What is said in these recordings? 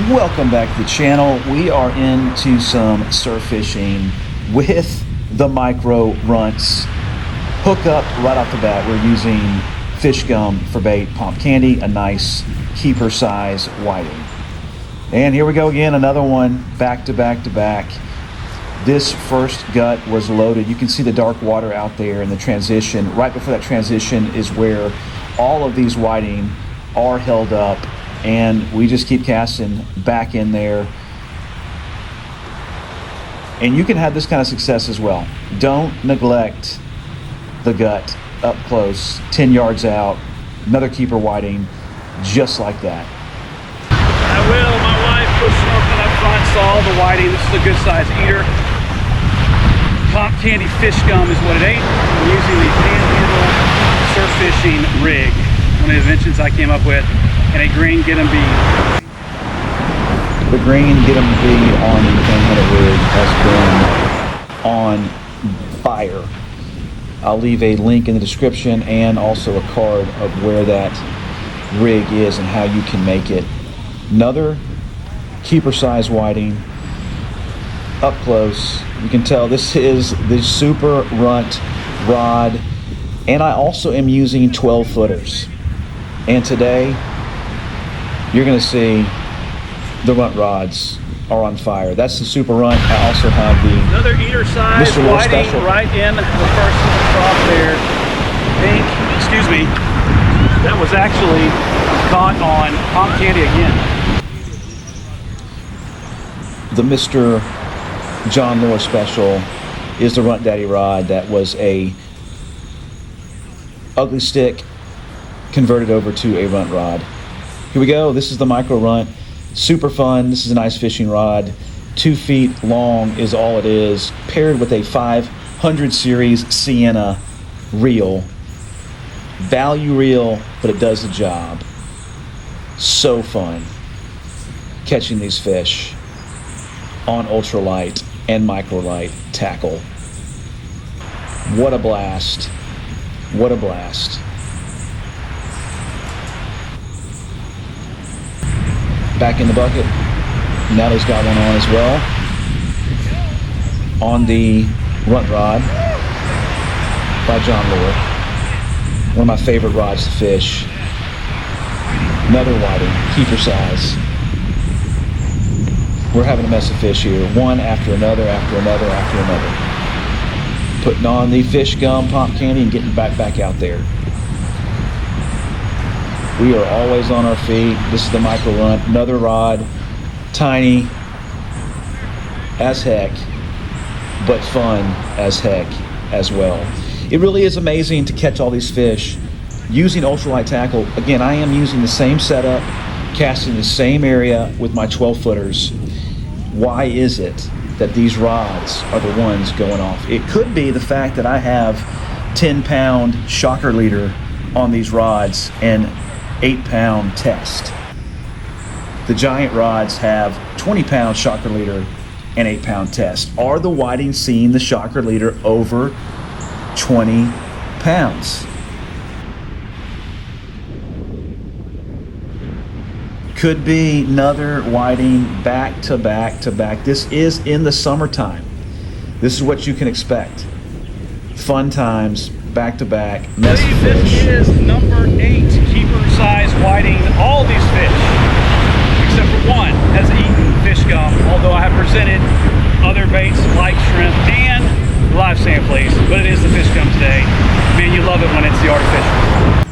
Welcome back to the channel. We are into some surf fishing with the micro runts. Hook up right off the bat. We're using fish gum for bait, Pomp Candy, a nice keeper size whiting. And here we go again, another one back to back to back. This first gut was loaded. You can see the dark water out there in the transition. Right before that transition is where all of these whiting are held up, and we just keep casting back in there. And you can have this kind of success as well. Don't neglect the gut up close, 10 yards out, another keeper whiting, just like that. I will. My wife was snorkeling up front, saw the whiting. This is a good size eater. Pomp Candy fish gum is what it ate. I'm using the Panhandle surf fishing rig, one of the inventions I came up with, and a green Get 'em B. The green Get 'em B on the Panhandle rig has been on fire. I'll leave a link in the description and also a card of where that rig is and how you can make it. Another keeper size whiting up close. You can tell this is the Super Runt rod, and I also am using 12 footers. And today you're going to see the runt rods are on fire. That's the Super Runt. I also have the Another eater size Mr. Little whiting Special. right in the first crop there. Pink, excuse me. That was actually caught on Pomp Candy again. The Mr. John Lure Special is the Runt Daddy rod that was a ugly stick converted over to a runt rod. Here we go. This is the micro runt. Super fun. This is a nice fishing rod. 2 feet long is all it is, paired with a 500 series Sienna reel. Value reel, but it does the job. So fun catching these fish on ultralight and microlight tackle. What a blast. What a blast. Back in the bucket. Natalie's got one on as well. On the runt rod by John Lure. One of my favorite rods to fish. Another whiting, keeper size. We're having a mess of fish here. One after another, after another, after another. Putting on the fish gum, Pomp Candy, and getting back out there. We are always on our feet. This is the micro runt. Another rod, tiny as heck, but fun as heck as well. It really is amazing to catch all these fish using ultralight tackle. Again, I am using the same setup, casting the same area with my 12 footers. Why is it that these rods are the ones going off? It could be the fact that I have 10-pound shocker leader on these rods and 8-pound test. The giant rods have 20-pound shocker leader and 8-pound test. Are the whiting seeing the shocker leader over 20 pounds? Could be another whiting back to back to back. This is in the summertime. This is what you can expect. Fun times, back to back, mess of This fish. is number 8 keeper size whiting. All these fish, except for one, has eaten fish gum, although I have presented other baits like shrimp and live sand fleas, but it is the fish gum today. Man, you love it when it's the artificial.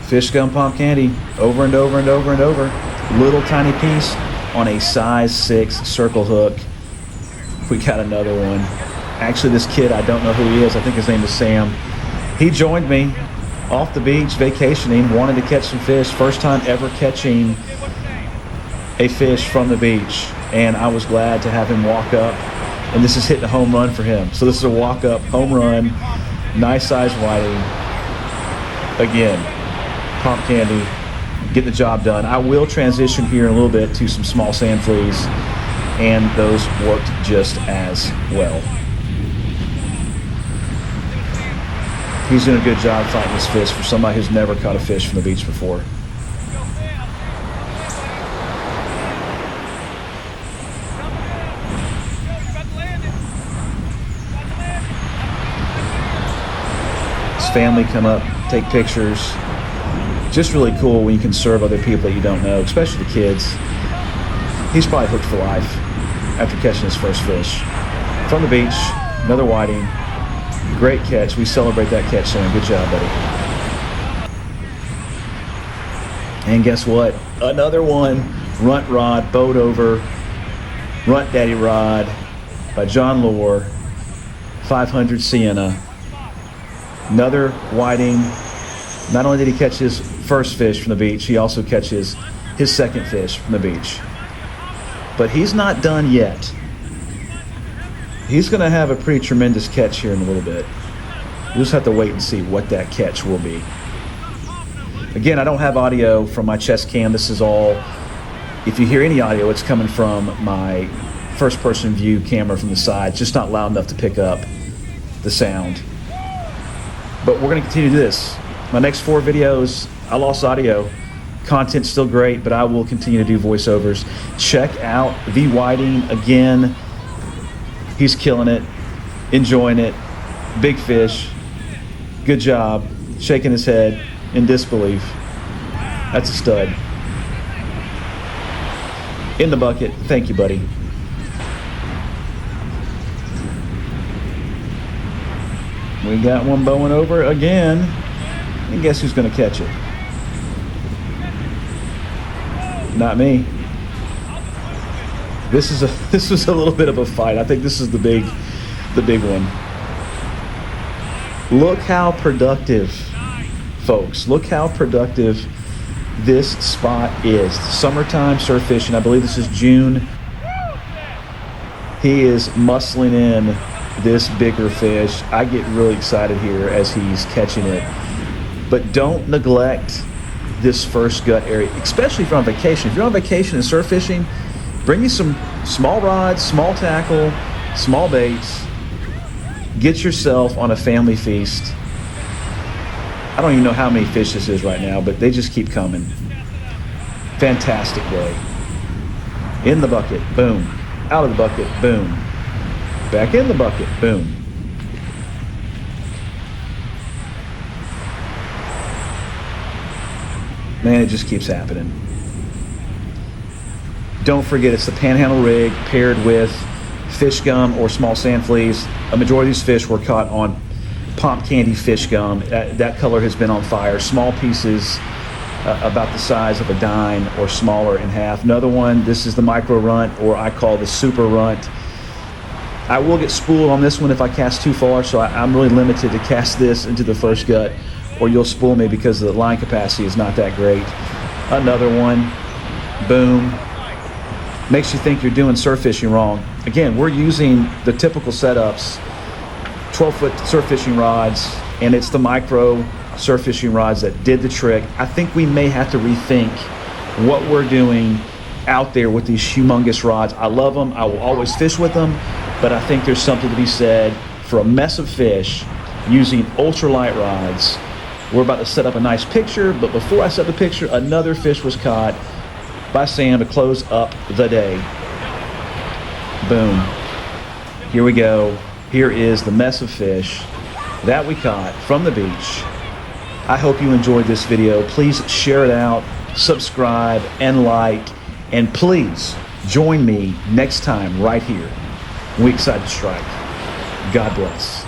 Fish gum Pomp Candy, over and over and over and over. Little tiny piece on a size 6 circle hook. We got another one. Actually, this kid, I don't know who he is. I think his name is Sam. He joined me off the beach vacationing, wanted to catch some fish. First time ever catching a fish from the beach. And I was glad to have him walk up. And this is hitting a home run for him. So this is a walk up home run, nice size whiting. Again, Pomp Candy, get the job done. I will transition here in a little bit to some small sand fleas, and those worked just as well. He's doing a good job fighting this fish for somebody who's never caught a fish from the beach before. his family come up, take pictures. Just really cool when you can serve other people that you don't know, especially the kids. He's probably hooked for life after catching his first fish. From the beach, another whiting. Great catch. We celebrate that catch, Sam. Good job, buddy. And guess what? Another one. Runt rod, boat over. Runt Daddy rod by John Lohr. 500 Sienna. Another whiting. Not only did he catch his first fish from the beach, he also catches his second fish from the beach. But he's not done yet. He's going to have a pretty tremendous catch here in a little bit. We'll just have to wait and see what that catch will be. Again, I don't have audio from my chest cam. This is all, if you hear any audio, it's coming from my first-person view camera from the side. It's just not loud enough to pick up the sound. But we're going to continue to do this. My next 4 videos, I lost audio. Content's still great, but I will continue to do voiceovers. Check out the whiting again. He's killing it, enjoying it. Big fish. Good job. Shaking his head in disbelief. That's a stud. In the bucket. Thank you, buddy. We got one bowing over again. And guess who's going to catch it? Not me. This was a little bit of a fight. I think this is the big one. Look how productive, folks. Look how productive this spot is. Summertime surf fishing. I believe this is June. He is muscling in this bigger fish. I get really excited here as he's catching it. But don't neglect this first gut area, especially if you're on vacation. If you're on vacation and surf fishing, bring you some small rods, small tackle, small baits. Get yourself on a family feast. I don't even know how many fish this is right now, but they just keep coming. Fantastic day. In the bucket, boom. Out of the bucket, boom. Back in the bucket, boom. Man, it just keeps happening. Don't forget, it's the Panhandle rig paired with fish gum or small sand fleas. A majority of these fish were caught on Pomp Candy fish gum. That color has been on fire. Small pieces, about the size of a dime or smaller in half. Another one, this is the micro runt, or I call the super runt. I will get spooled on this one if I cast too far, so I'm really limited to cast this into the first gut, or you'll spool me because the line capacity is not that great. Another one, boom. Makes you think you're doing surf fishing wrong. Again, we're using the typical setups, 12-foot surf fishing rods, and it's the micro surf fishing rods that did the trick. I think we may have to rethink what we're doing out there with these humongous rods. I love them. I will always fish with them, but I think there's something to be said for a mess of fish using ultralight rods. We're about to set up a nice picture, but before I set the picture, another fish was caught by Sam to close up the day. Boom. Here we go. Here is the mess of fish that we caught from the beach. I hope you enjoyed this video. Please share it out, subscribe, and like, and please join me next time right here when we Excited Strike. God bless.